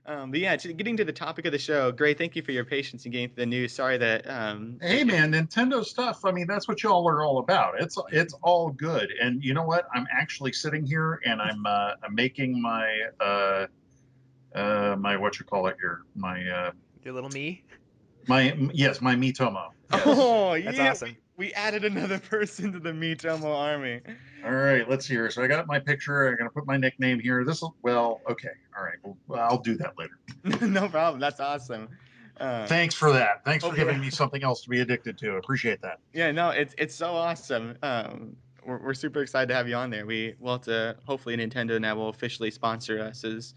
But yeah, getting to the topic of the show, Gray, thank you for your patience in getting to the news. Sorry that Hey man, Nintendo stuff. I mean, that's what y'all are all about. It's all good. And you know what? I'm actually sitting here and I'm making my what you call it here Your little me. my yes my Mitomo. Yes. oh That's yeah, awesome. we added another person to the Mitomo army. All right. Let's see here. So I got my picture. I'm gonna put my nickname here. This will well. Okay. All right. Well, I'll do that later. No problem. That's awesome. Thanks for that. Thanks for Hopefully, giving me something else to be addicted to. Appreciate that. yeah, no, it's so awesome. We're super excited to have you on there. We'll have to hopefully Nintendo now will officially sponsor us as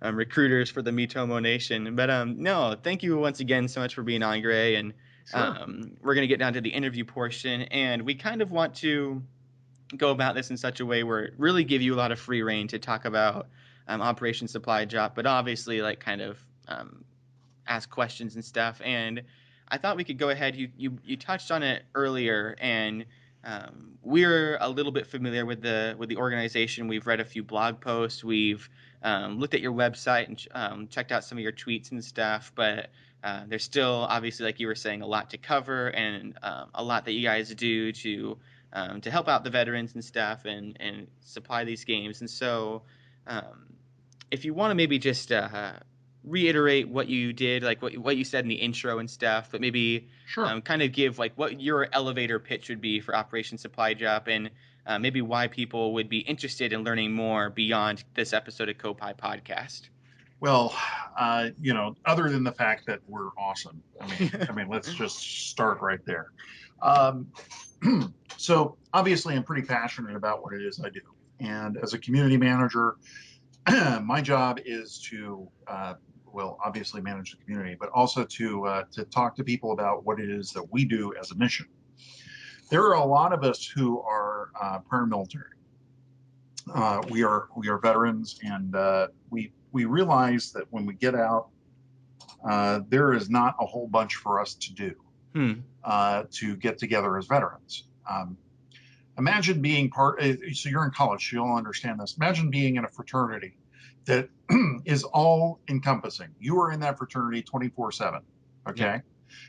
recruiters for the Mitomo Nation. But no, thank you once again so much for being on, Gray. And Sure. we're gonna get down to the interview portion, and we kind of want to go about this in such a way where it really give you a lot of free reign to talk about Operation Supply Drop, but obviously like kind of ask questions and stuff. And I thought we could go ahead. You touched on it earlier, and we're a little bit familiar with the organization. We've read a few blog posts. We've looked at your website and checked out some of your tweets and stuff. But there's still obviously, like you were saying, a lot to cover and a lot that you guys do to help out the veterans and stuff and supply these games. And so, if you want to maybe just reiterate what you did, like what you said in the intro and stuff, but maybe Sure. kind of give like what your elevator pitch would be for Operation Supply Drop and maybe why people would be interested in learning more beyond this episode of Koppai Podcast. Well, other than the fact that we're awesome, let's just start right there. Um, so obviously, I'm pretty passionate about what it is I do, and as a community manager, my job is to, well, obviously manage the community, but also to talk to people about what it is that we do as a mission. There are a lot of us who are paramilitary. We are veterans, and we realize that when we get out, there is not a whole bunch for us to do to get together as veterans. Imagine being so you're in college, so you'll understand this. Imagine being in a fraternity that is all encompassing. You are in that fraternity 24/7. Okay. Yeah.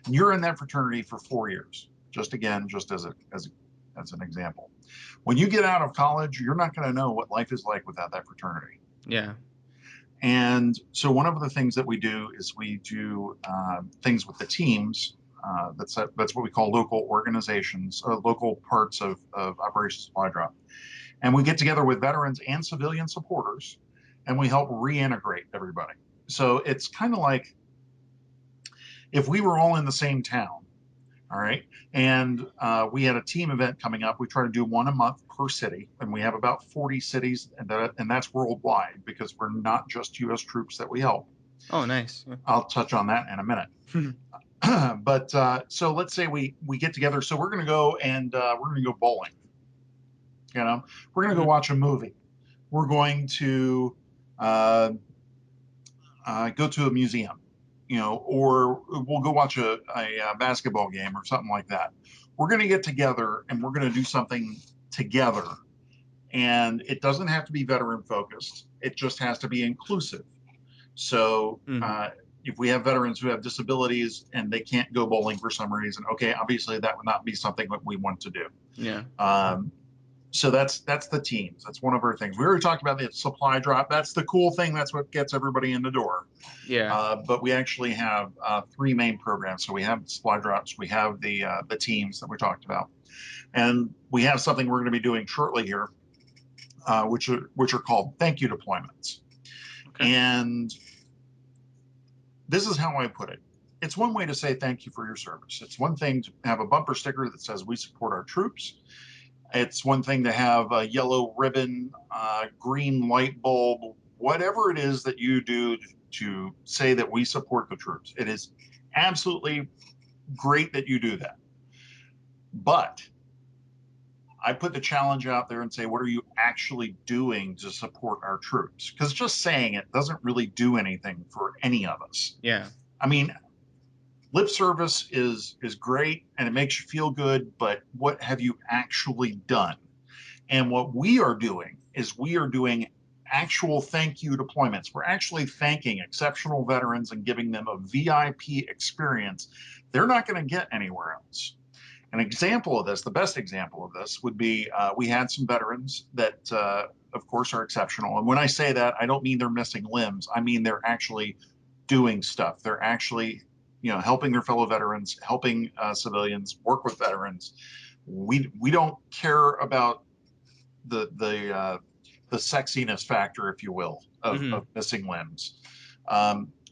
And you're in that fraternity for 4 years. Just as an example. When you get out of college, you're not going to know what life is like without that fraternity. Yeah. And so one of the things that we do is we do things with the teams. That's what we call local organizations, local parts of Operation Supply Drop. And we get together with veterans and civilian supporters, and we help reintegrate everybody. So it's kind of like if we were all in the same town, all right, and we had a team event coming up. We try to do one a month per city, and we have about 40 cities, and that's worldwide because we're not just U.S. troops that we help. Oh, nice. I'll touch on that in a minute. But so let's say we get together. So we're going to go and we're going to go bowling. We're going to go watch a movie. We're going to go to a museum, or we'll go watch a basketball game or something like that. We're going to get together and we're going to do something together. And it doesn't have to be veteran focused. It just has to be inclusive. So if we have veterans who have disabilities and they can't go bowling for some reason, okay, obviously that would not be something that we want to do. Yeah. So that's the teams. That's one of our things. We already talked about the supply drop. That's the cool thing. That's what gets everybody in the door. Yeah. But we actually have three main programs. So we have supply drops. We have the teams that we talked about, and we have something we're going to be doing shortly here, which are called thank you deployments. Okay. And this is how I put it. It's one way to say thank you for your service. It's one thing to have a bumper sticker that says we support our troops. It's one thing to have a yellow ribbon, green light bulb, whatever it is that you do to say that we support the troops. It is absolutely great that you do that. But I put the challenge out there and say, what are you actually doing to support our troops? Because just saying it doesn't really do anything for any of us. Yeah. I mean, lip service is great and it makes you feel good, but what have you actually done? And what we are doing is we are doing actual thank you deployments. We're actually thanking exceptional veterans and giving them a VIP experience they're not going to get anywhere else. An example of this, the best example of this would be we had some veterans that, of course, are exceptional. And when I say that, I don't mean they're missing limbs. I mean they're actually doing stuff. They're actually, helping their fellow veterans, helping civilians, work with veterans. We don't care about the sexiness factor, if you will, of missing limbs.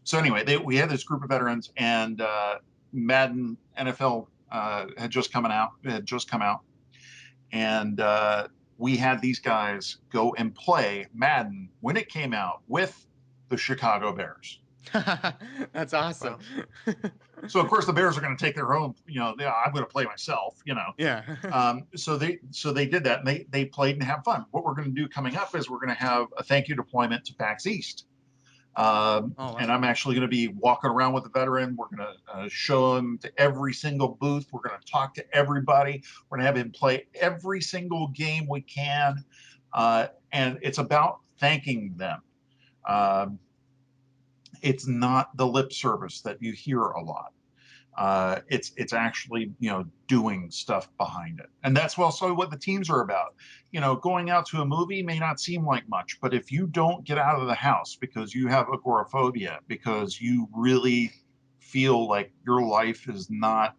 So anyway, we had this group of veterans, and Madden NFL had just come out, and we had these guys go and play Madden when it came out with the Chicago Bears. That's awesome. Wow. So of course the Bears are going to take their own, I'm going to play myself, Yeah. So they did that, and they played and have fun. What we're going to do coming up is we're going to have a thank you deployment to PAX East. Oh, wow. And I'm actually going to be walking around with the veteran. We're going to show him to every single booth. We're going to talk to everybody. We're going to have him play every single game we can. And it's about thanking them. It's not the lip service that you hear a lot. It's actually, doing stuff behind it. And that's also what the teams are about. Going out to a movie may not seem like much, but if you don't get out of the house because you have agoraphobia, because you really feel like your life is not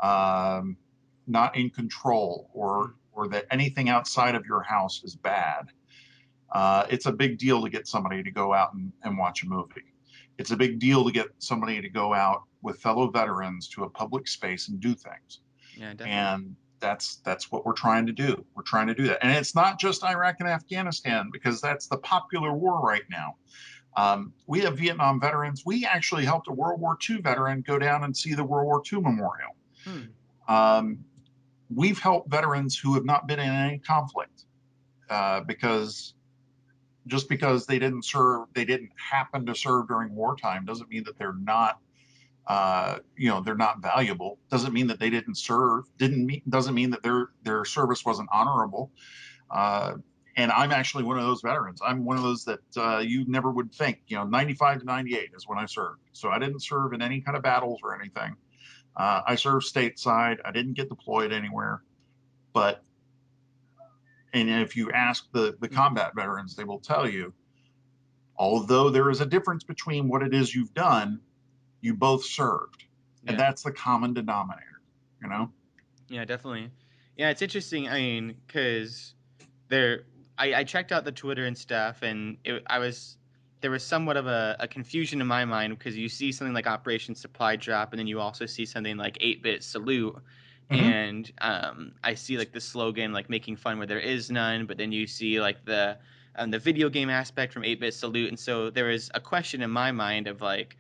in control, or that anything outside of your house is bad, it's a big deal to get somebody to go out and watch a movie. It's a big deal to get somebody to go out with fellow veterans to a public space and do things. Yeah, definitely. And that's what we're trying to do. We're trying to do that. And it's not just Iraq and Afghanistan, because that's the popular war right now. We have Vietnam veterans. We actually helped a World War II veteran go down and see the World War II memorial. We've helped veterans who have not been in any conflict, because just because they didn't happen to serve during wartime doesn't mean that they're not, they're not valuable. Doesn't mean that they didn't serve. Doesn't mean that their service wasn't honorable. And I'm actually one of those veterans. I'm one of those that you never would think. 95 to 98 is when I served. So I didn't serve in any kind of battles or anything. I served stateside. I didn't get deployed anywhere, but. And if you ask the combat veterans, they will tell you, although there is a difference between what it is you've done, you both served. Yeah. And that's the common denominator, Yeah, definitely. Yeah, it's interesting. I mean, because I checked out the Twitter and stuff, and there was somewhat of a confusion in my mind, because you see something like Operation Supply Drop, and then you also see something like 8-Bit Salute. And I see like the slogan, like making fun where there is none, but then you see like the video game aspect from 8-Bit Salute. And so there is a question in my mind of like,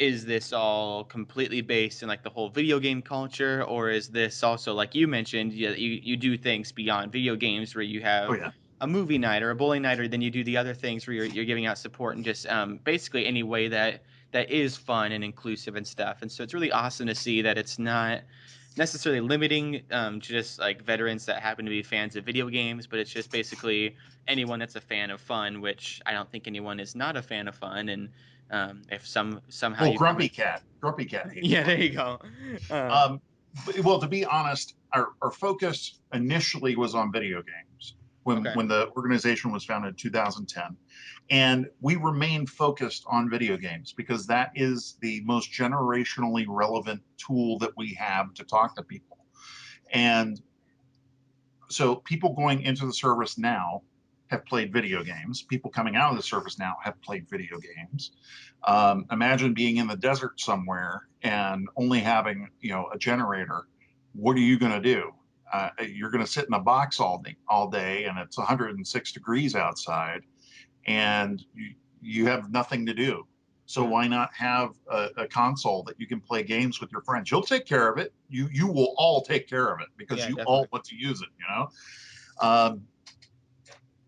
is this all completely based in like the whole video game culture, or is this also, like you mentioned, you do things beyond video games, where you have a movie night or a bowling night, or then you do the other things where you're giving out support, and just basically any way that is fun and inclusive and stuff. And so it's really awesome to see that it's not necessarily limiting to just like veterans that happen to be fans of video games, but it's just basically anyone that's a fan of fun, which I don't think anyone is not a fan of fun. And if somehow Grumpy Cat yeah, there you go. Well, to be honest, our focus initially was on video games when the organization was founded in 2010, and we remain focused on video games because that is the most generationally relevant tool that we have to talk to people. And so people going into the service now have played video games. People coming out of the service now have played video games. Imagine being in the desert somewhere and only having, a generator. What are you going to do? You're going to sit in a box all day, and it's 106 degrees outside, and you have nothing to do. So why not have a console that you can play games with your friends? You'll take care of it. You will all take care of it because you all want to use it.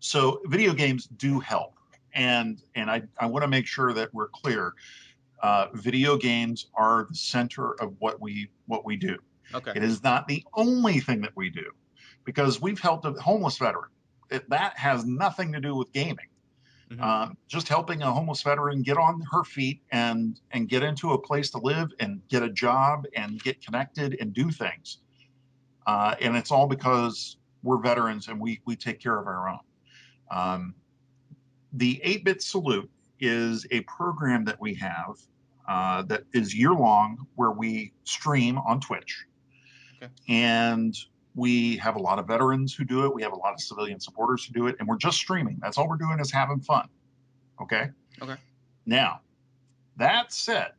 So video games do help, and I want to make sure that we're clear. Video games are the center of what we do. It is not the only thing that we do, because we've helped a homeless veteran. That has nothing to do with gaming. Mm-hmm. Just helping a homeless veteran get on her feet and get into a place to live and get a job and get connected and do things. And it's all because we're veterans and we take care of our own. Um, the 8-Bit Salute is a program that we have that is year long where we stream on Twitch. Okay. And we have a lot of veterans who do it. We have a lot of civilian supporters who do it. And we're just streaming. That's all we're doing is having fun. Okay. Okay. Now, that said,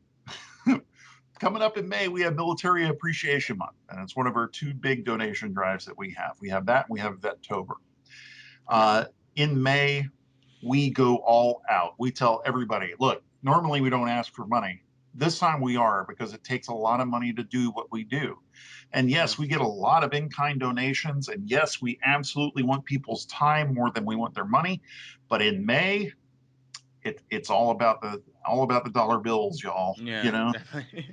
coming up in May, we have Military Appreciation Month. And it's one of our two big donation drives that we have. We have that and we have Vettober. In May, we go all out. We tell everybody, look, normally we don't ask for money. This time we are, because it takes a lot of money to do what we do. And yes, we get a lot of in-kind donations. And yes, we absolutely want people's time more than we want their money. But in May, it's all about the dollar bills, y'all. Yeah, You know, definitely.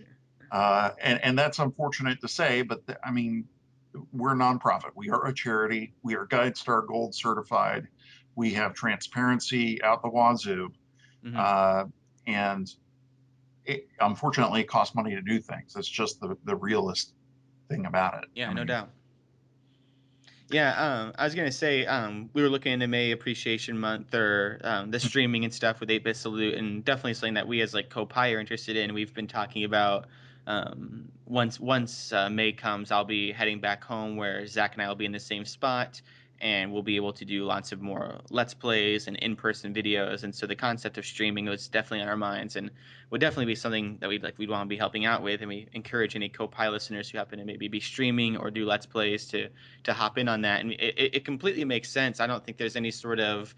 and that's unfortunate to say, but I mean, we're a nonprofit. We are a charity. We are GuideStar Gold certified. We have transparency out the wazoo. Mm-hmm. And unfortunately, it costs money to do things. It's just the realist thing about it. Yeah, I no mean, doubt. Yeah, I was gonna say, we were looking into May Appreciation Month or the streaming and stuff with 8-Bit Salute, and definitely something that we as like Koppai are interested in. We've been talking about once May comes, I'll be heading back home where Zach and I will be in the same spot, and we'll be able to do lots of more Let's Plays and in-person videos. And so the concept of streaming was definitely on our minds, and would definitely be something that we'd want to be helping out with. And we encourage any Koppai listeners who happen to maybe be streaming or do Let's Plays to hop in on that. And it completely makes sense. I don't think there's any sort of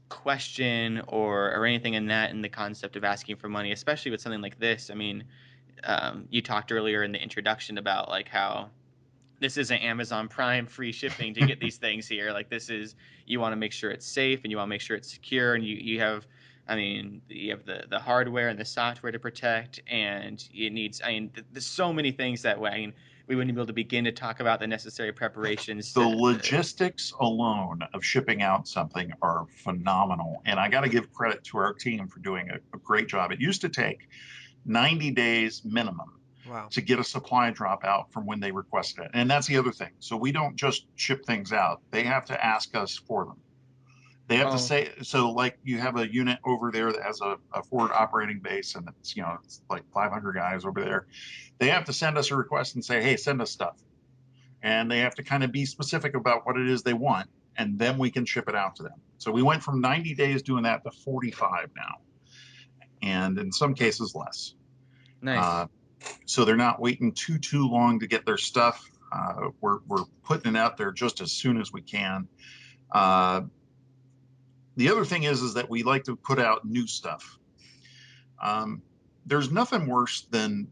question or anything in that in the concept of asking for money, especially with something like this. I mean, you talked earlier in the introduction about like how this isn't Amazon Prime free shipping to get these things here. Like this is, you want to make sure it's safe and you want to make sure it's secure, and you have, I mean, you have the hardware and the software to protect, and it needs, I mean, there's so many things that way. I mean, we wouldn't be able to begin to talk about the necessary preparations the to, logistics alone of shipping out something are phenomenal. And I got to give credit to our team for doing a great job. It used to take 90 days minimum Wow. to get a supply drop out from when they requested it. And that's the other thing. So we don't just ship things out. They have to ask us for them. They have to oh, say, so like you have a unit over there that has a forward operating base and it's, it's like 500 guys over there. They have to send us a request and say, hey, send us stuff. And they have to kind of be specific about what it is they want. And then we can ship it out to them. So we went from 90 days doing that to 45 now. And in some cases less. nice. So they're not waiting too long to get their stuff. We're putting it out there just as soon as we can. The other thing is that we like to put out new stuff. Um, there's nothing worse than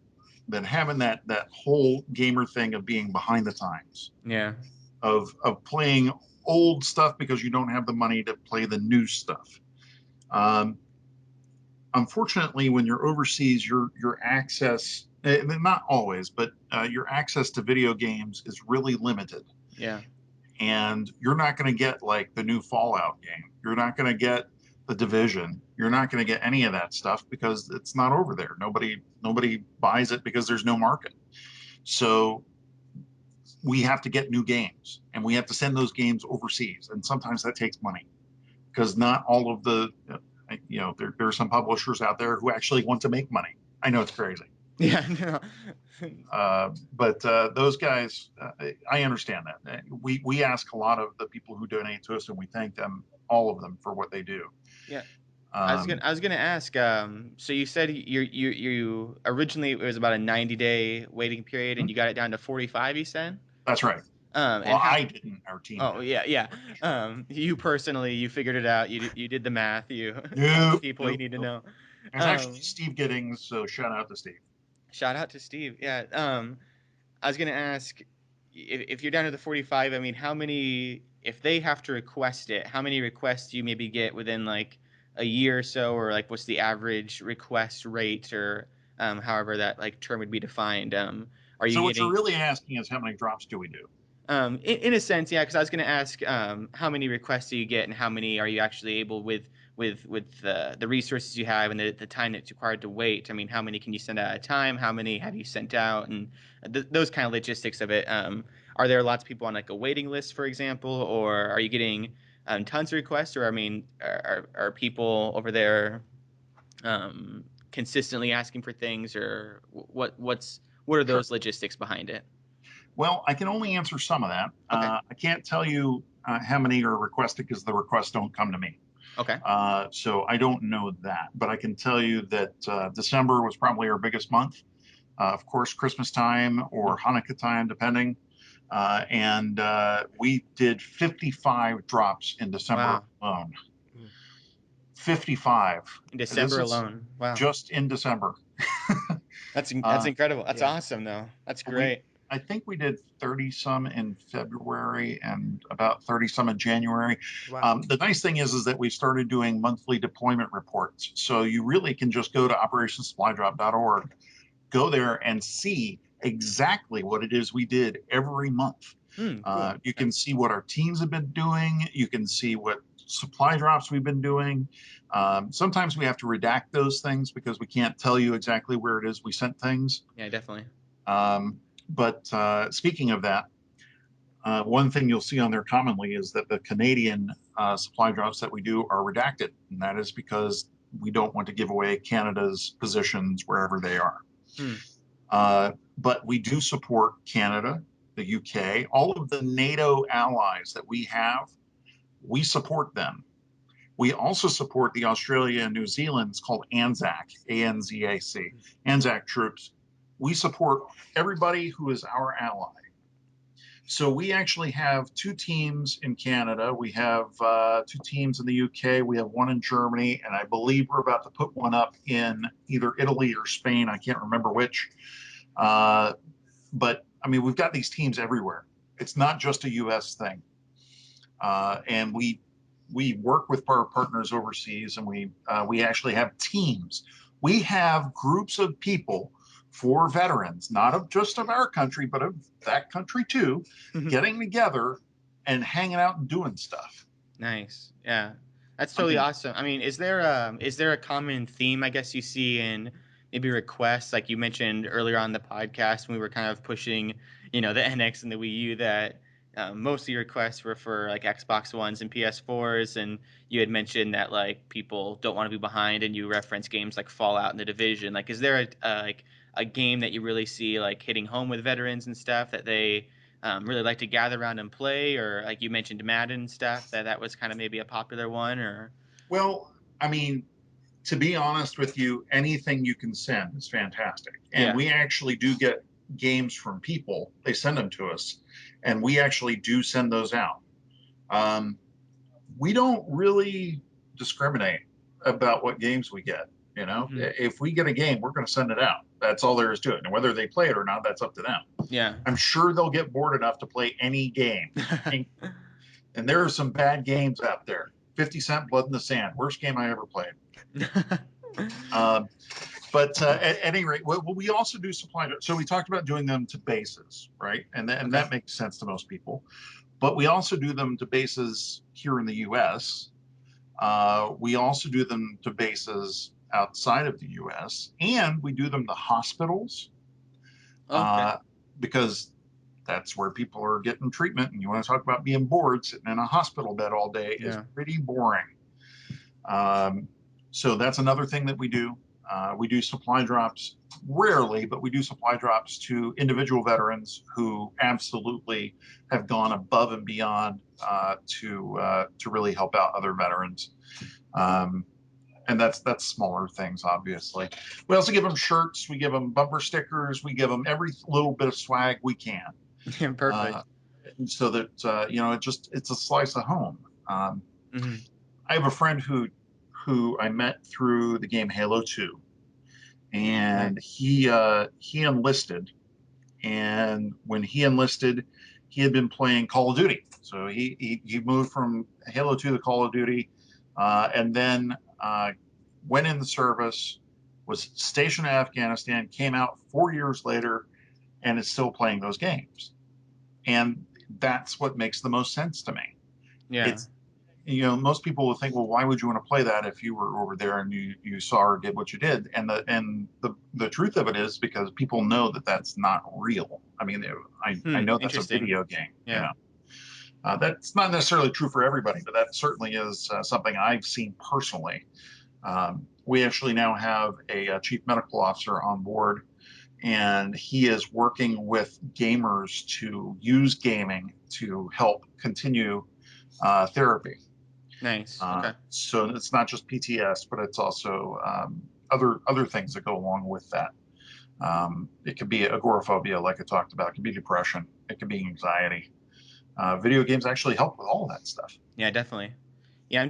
having that whole gamer thing of being behind the times, Yeah. of playing old stuff because you don't have the money to play the new stuff. Um, Unfortunately, when you're overseas, your access, not always, but your access to video games is really limited. Yeah. And you're not going to get like the new Fallout game. You're not going to get the Division. You're not going to get any of that stuff because it's not over there. Nobody buys it because there's no market. So we have to get new games and we have to send those games overseas. And sometimes that takes money because not all of the, there are some publishers out there who actually want to make money. I know it's crazy. Yeah. No. But those guys, I understand that. We ask a lot of the people who donate to us, and we thank them, all of them, for what they do. Yeah. Um, I was gonna ask. So you said you originally it was about a 90-day waiting period, and you got it down to 45. You said. that's right. And Well, how? I didn't. Our team Oh did. yeah, yeah. But yes, you're right. You personally, you figured it out. You did the math. You told the Nope, people you nope, need to nope. know. There's actually Um, Steve Giddings, so shout out to Steve. Shout out to Steve. Yeah. I was gonna ask if you're down to the 45. I mean, how many? If they have to request it, how many requests do you maybe get within like a year or so, or like what's the average request rate, or however that like term would be defined? Are you So what you're getting? really asking is how many drops do we do? In a sense, yeah, because I was going to ask how many requests do you get and how many are you actually able with the resources you have and the time that's required to wait. I mean, how many can you send out at a time? How many have you sent out? And those kind of logistics of it. Are there lots of people on like a waiting list, for example, or are you getting tons of requests? Or I mean, are people over there consistently asking for things, or what are Sure. those logistics behind it? Well, I can only answer some of that. Okay. I can't tell you how many are requested because the requests don't come to me. Okay. So I don't know that, but I can tell you that December was probably our biggest month. Of course, Christmas time or Hanukkah time, depending. And we did 55 drops in December Wow. alone. 55. In This December is alone. Wow. just in December. That's Uh, incredible. That's Yeah. awesome though. That's we, great. I think we did 30 some in February and about 30 some in January. Wow. The nice thing is that we started doing monthly deployment reports. So you really can just go to operationsupply.org, go there and see exactly what it is we did every month. Cool. You Okay. can see what our teams have been doing. You can see what supply drops we've been doing. Sometimes we have to redact those things because we can't tell you exactly where it is we sent things. Yeah, definitely. Um, but speaking of that, one thing you'll see on there commonly is that the Canadian supply drops that we do are redacted, and that is because we don't want to give away Canada's positions wherever they are. Hmm. But we do support Canada, the UK, all of the NATO allies that we have. We support them. We also support the Australia and New Zealand. It's called ANZAC, ANZAC, ANZAC troops. We support everybody who is our ally. So we actually have two teams in Canada. We have two teams in the UK. We have one in Germany, and I believe we're about to put one up in either Italy or Spain. I can't remember which. Uh, but I mean, we've got these teams everywhere. It's not just a U.S. thing, and we work with our partners overseas, and we actually have teams. We have groups of people for veterans, not of just of our country, but of that country too, getting together and hanging out and doing stuff. Nice. Yeah. That's I totally mean, awesome. I mean, is there a common theme I guess you see in maybe requests like you mentioned earlier on the podcast when we were kind of pushing, the NX and the Wii U that most of your requests were for like Xbox Ones and PS4s, and you had mentioned that like people don't want to be behind, and you reference games like Fallout and The Division. Like, is there a game that you really see like hitting home with veterans and stuff that they really like to gather around and play, or like you mentioned Madden stuff, that was kind of maybe a popular one, or well, I mean, to be honest with you, anything you can send is fantastic. And yeah. we actually do get games from people. They send them to us, and we actually do send those out. Um, we don't really discriminate about what games we get. You know, Hmm. if we get a game, we're going to send it out. That's all there is to it. And whether they play it or not, that's up to them. Yeah. I'm sure they'll get bored enough to play any game. And, and there are some bad games out there. 50 Cent Blood in the Sand, worst game I ever played. Um, but at any rate, we also do supply. So we talked about doing them to bases, right? And Okay. that makes sense to most people. But we also do them to bases here in the U.S. We also do them to bases outside of the U.S. and we do them to hospitals Okay. uh, because that's where people are getting treatment. And you want to talk about being bored, sitting in a hospital bed all day is Yeah. pretty boring. Um, so that's another thing that we do. We do supply drops rarely, but we do supply drops to individual veterans who absolutely have gone above and beyond to really help out other veterans. Um, and that's smaller things, obviously. We also give them shirts, we give them bumper stickers, we give them every little bit of swag we can, Yeah. uh, Perfect. so that it's a slice of home. Hmm. I have a friend who I met through the game Halo 2, and Nice. he enlisted, and when he enlisted, he had been playing Call of Duty, so he moved from Halo 2 to Call of Duty, and then went in the service, was stationed in Afghanistan, came out 4 years later, and is still playing those games. And that's what makes the most sense to me. Yeah. It's, most people will think, well, why would you want to play that if you were over there and you saw or did what you did? And the truth of it is because people know that that's not real. I mean, I know that's a Interesting. video game. Yeah. That's not necessarily true for everybody, but that certainly is something I've seen personally. We actually now have a chief medical officer on board, and he is working with gamers to use gaming to help continue therapy. Nice. Okay. So it's not just PTS, but it's also other things that go along with that. It could be agoraphobia, like I talked about. It could be depression. It could be anxiety. Video games actually help with all of that stuff. Yeah, definitely. Yeah,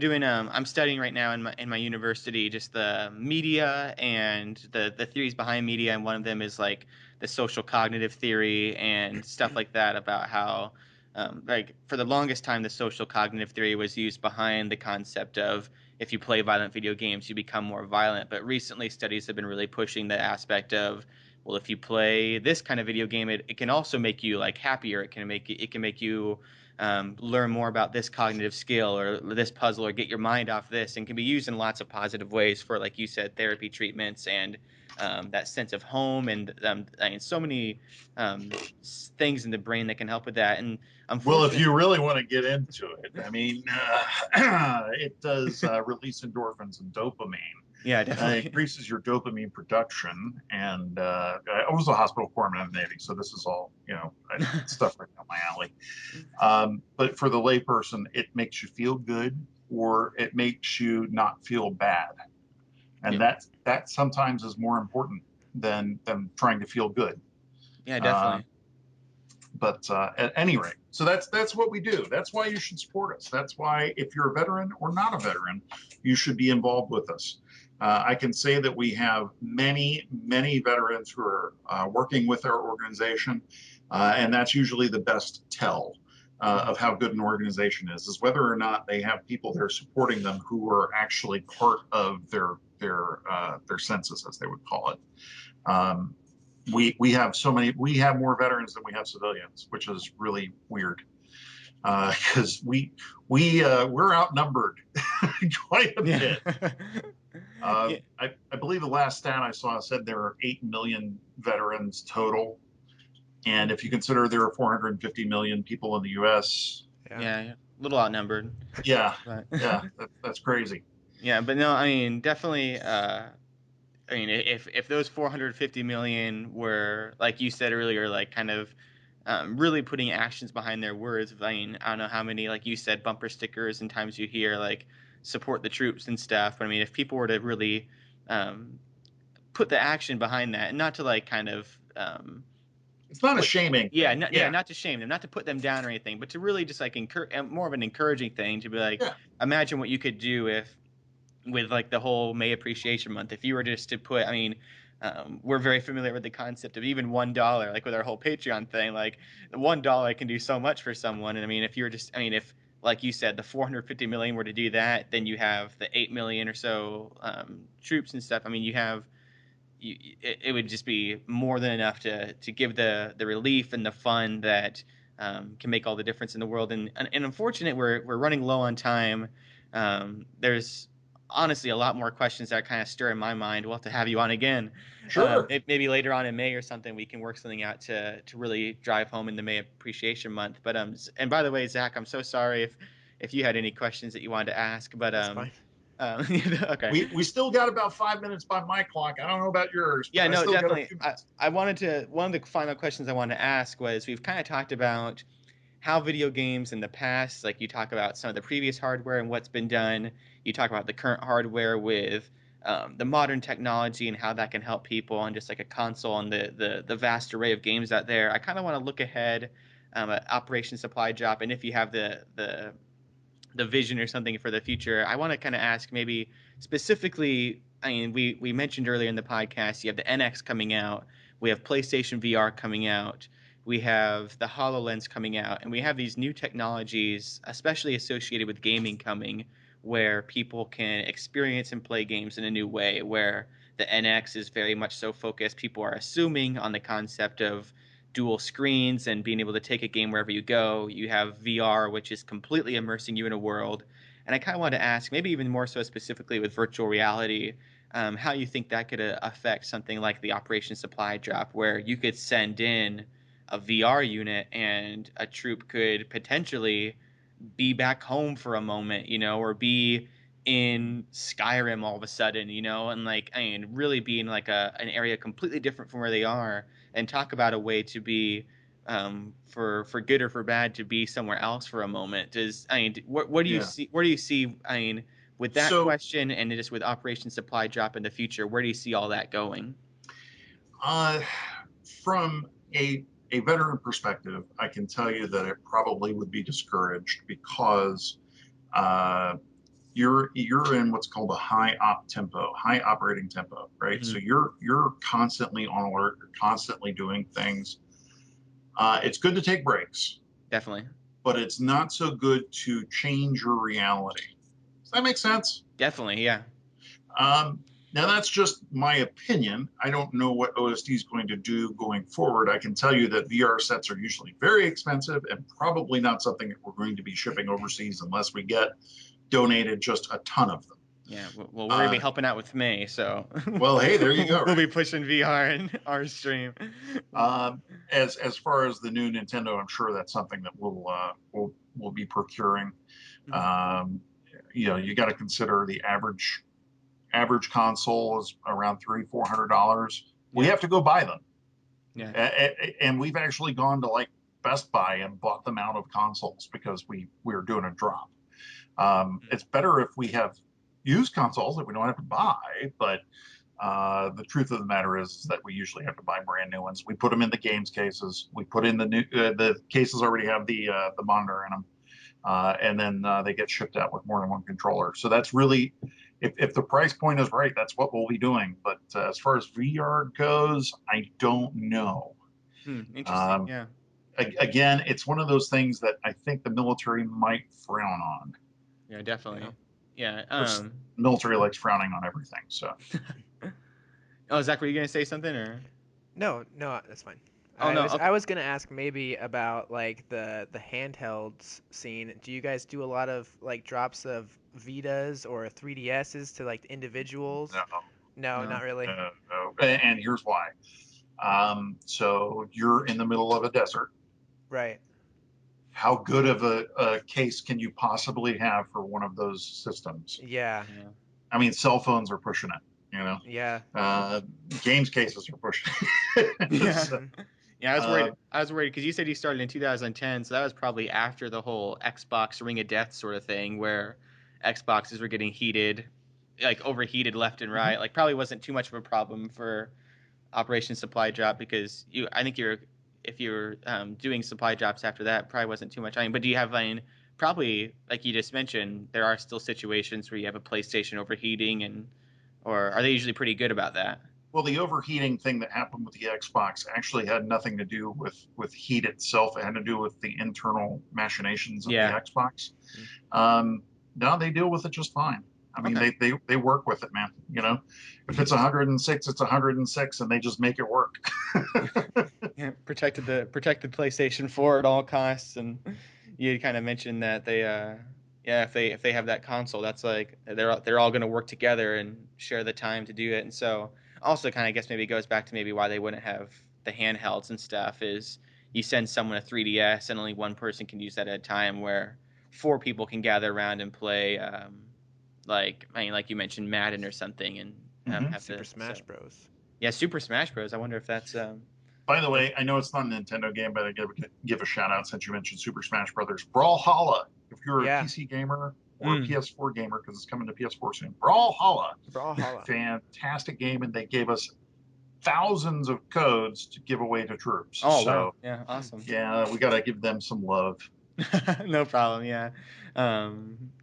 I'm studying right now in my university just the media and the theories behind media, and one of them is like the social cognitive theory and stuff like that about how like for the longest time the social cognitive theory was used behind the concept of if you play violent video games you become more violent, but recently studies have been really pushing the aspect of, well, if you play this kind of video game, it can also make you like happier. It can make you learn more about this cognitive skill or this puzzle or get your mind off this, and can be used in lots of positive ways for, like you said, therapy treatments and that sense of home and so many things in the brain that can help with that. And Well, if unfortunately, you really want to get into it, I mean, it does release endorphins and dopamine. yeah, It definitely. increases your dopamine production. And I was a hospital corpsman in the Navy, so this is all, stuff right down my alley. But for the layperson, it makes you feel good or it makes you not feel bad. And Yeah, that sometimes is more important than trying to feel good. yeah, Uh, definitely. but at any rate, so that's what we do. That's why you should support us. That's why if you're a veteran or not a veteran, you should be involved with us. I can say that we have many veterans who are working with our organization, and that's usually the best tell Mhm. of how good an organization is whether or not they have people that are supporting them who are actually part of their census, as they would call it. Um, we have we have more veterans than we have civilians, which is really weird because we're outnumbered quite a Yeah. bit. Yeah. I believe the last stat I saw said there are 8 million veterans total, and if you consider there are 450 million people in the U.S., Yeah. Yeah, yeah. A little outnumbered, yeah, but yeah, that's crazy. yeah, but no, I mean, definitely. I mean, if those 450 million were, like you said earlier, like kind of really putting actions behind their words. I mean, I don't know how many, like you said, bumper stickers and times you hear like support the troops and stuff. But I mean, if people were to really um, put the action behind that, and not to like kind of It's not a put shaming yeah, thing. not yeah, Yeah, not to shame them, not to put them down or anything, but to really just like encourage, more of an encouraging thing to be like, yeah. imagine what you could do if with like the whole May Appreciation Month. If you were just to put, I mean, we're very familiar with the concept of even $1, like with our whole Patreon thing. Like $1 can do so much for someone. And I mean, if you were just, I mean, if like you said, the 450 million were to do that, then you have the 8 million or so troops and stuff. I mean, you have it would just be more than enough to give the relief and the fun that can make all the difference in the world. And unfortunate, we're running low on time. There's honestly a lot more questions that kind of stir in my mind. We'll have to have you on again. Sure. Maybe later on in May or something, we can work something out to really drive home in the May Appreciation Month. But and by the way, Zach, I'm so sorry if you had any questions that you wanted to ask, but That's fine. okay. We still got about 5 minutes by my clock. I don't know about yours, but Yeah, I no, still got a definitely. few I, minutes. I wanted to, one of the final questions I wanted to ask was we've kind of talked about how video games in the past, like you talk about some of the previous hardware and what's been done. You talk about the current hardware with the modern technology and how that can help people, and just like a console and the vast array of games out there. I kind of want to look ahead at Operation Supply Drop, and if you have the vision or something for the future, I want to kind of ask maybe specifically. I mean, we mentioned earlier in the podcast, you have the NX coming out, we have PlayStation VR coming out, we have the HoloLens coming out, and we have these new technologies, especially associated with gaming, coming, where people can experience and play games in a new way. Where the NX is very much so focused, people are assuming on the concept of dual screens and being able to take a game wherever you go. You have VR, which is completely immersing you in a world. And I kind of want to ask, maybe even more so specifically with virtual reality, how you think that could affect something like the Operation Supply Drop, where you could send in a VR unit and a troop could potentially be back home for a moment, or be in Skyrim all of a sudden, and like, I mean, really be in like an area completely different from where they are, and talk about a way to be, for good or for bad, to be somewhere else for a moment. What do you Yeah. see? Where do you see? I mean, with that So, question and just with Operation Supply Drop in the future, where do you see all that going? uh, from a veteran perspective, I can tell you that it probably would be discouraged because uh, you're in what's called a high operating tempo, right? Hmm. So you're constantly on alert, you're constantly doing things. It's good to take breaks, Definitely, but it's not so good to change your reality. Does that make sense? definitely, yeah, Um, Now, that's just my opinion. I don't know what OSD is going to do going forward. I can tell you that VR sets are usually very expensive and probably not something that we're going to be shipping overseas unless we get donated just a ton of them. yeah. Well, we're gonna be Uh, helping out with May, so well, hey, there you go, we'll right? be pushing VR in our stream. Um, as far as the new Nintendo, I'm sure that's something that we'll be procuring. Mhm. Um, you got to consider the average console is around $300-400. We Yeah, have to go buy them, yeah. and we've actually gone to like Best Buy and bought them out of consoles because we were doing a drop. It's better if we have used consoles that we don't have to buy, but the truth of the matter is that we usually have to buy brand new ones. We put them in the games cases. We put in the cases already have the monitor in them, and then they get shipped out with more than one controller. So that's really, if the price point is right, that's what we'll be doing. But as far as VR goes, I don't know. Interesting. Um, Yeah, Again, it's one of those things that I think the military might frown on. yeah, Yeah. definitely. Yeah. Of course, the military likes frowning on everything. So Oh, Zach, were you gonna say something or? No, no, that's fine. Oh I no. was Okay. I was gonna ask maybe about like the handhelds scene. Do you guys do a lot of like drops of Vitas or 3DSs to like individuals? no, No, No. not really. no. And here's why. So you're in the middle of a desert. Right. How good of a case can you possibly have for one of those systems? Yeah. Yeah. I mean, cell phones are pushing it, you know, Yeah. uh, games cases are pushing it. Yeah. So, Hmm. Yeah. I was uh, worried. I was worried because you said you started in 2010, so that was probably after the whole Xbox Ring of Death sort of thing, where Xboxes were getting heated, like overheated left and mhm. right. Like probably wasn't too much of a problem for Operation Supply Drop because I think if you're doing supply drops after that, probably wasn't too much. I mean, but do you have, I mean, probably like you just mentioned, there are still situations where you have a PlayStation overheating, or are they usually pretty good about that? Well, the overheating thing that happened with the Xbox actually had nothing to do with heat itself. It had to do with the internal machinations of the Yeah. Xbox. Mm. No, they deal with it just fine. I mean, Okay. they work with it, man. You know, if it's 106, it's 106, and they just make it work. Yeah, protected PlayStation 4 at all costs, and you kind of mentioned that they, yeah, if they have that console, that's like they're all going to work together and share the time to do it, and so also kind of I guess maybe goes back to maybe why they wouldn't have the handhelds and stuff is you send someone a 3DS and only one person can use that at a time, where four people can gather around and play, like I mean like you mentioned Madden or something, and Hmm. have Super the so Smash Bros. yeah Super Smash Bros. I wonder if that's By the so way, I know it's not a Nintendo game, but I give a shout out since you mentioned Super Smash Brothers. Brawlhalla. If you're a Yeah. PC gamer or a Mm. PS4 gamer, because it's coming to PS4 soon, Brawlhalla, Brawlhalla. fantastic game, and they gave us thousands of codes to give away to troops. Oh wow, So yeah, Hmm. awesome. yeah, we got to give them some love. No problem. Yeah,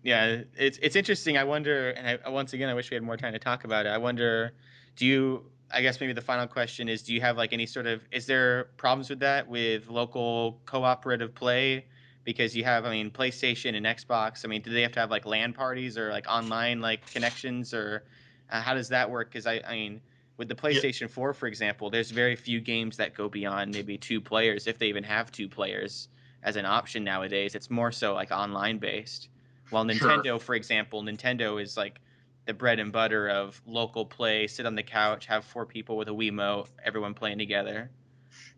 yeah. It's interesting. I wonder, and once again, I wish we had more time to talk about it. I wonder, do you? I guess maybe the final question is: do you have like any sort of? Is there problems with that with local cooperative play? Because you have, I mean, PlayStation and Xbox. I mean, do they have to have like LAN parties or like online like connections, or how does that work? Because I mean, with the Yeah, PlayStation 4, for example, there's very few games that go beyond maybe 2 players, if they even have 2 players as an option nowadays. It's more so like online based. While sure. Nintendo, for example, Nintendo is like the bread and butter of local play, sit on the couch, have 4 people with a Wiimote, everyone playing together.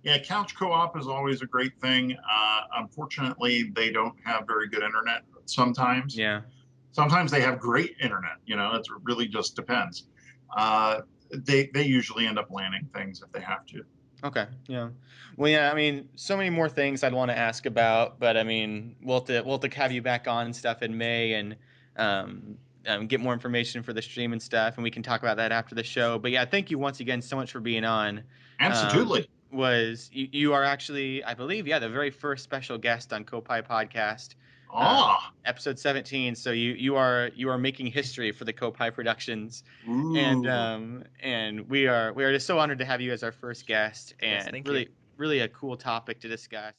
Yeah, couch co-op is always a great thing. Unfortunately, they don't have very good internet sometimes. Yeah. Sometimes they have great internet. It really just depends. Uh, they usually end up landing things if they have to. Okay. Yeah. Well, yeah. I mean, so many more things I'd want to ask about, but I mean, we'll have to have you back on and stuff in May, and um, get more information for the stream and stuff, and we can talk about that after the show. But yeah, thank you once again so much for being on. Absolutely. You are actually, I believe, yeah, the very first special guest on Koppai Podcast, Ah, episode 17. So you are making history for the Koppai Productions, and ooh. we are just so honored to have you as our first guest, Yes, and thank you. really a cool topic to discuss.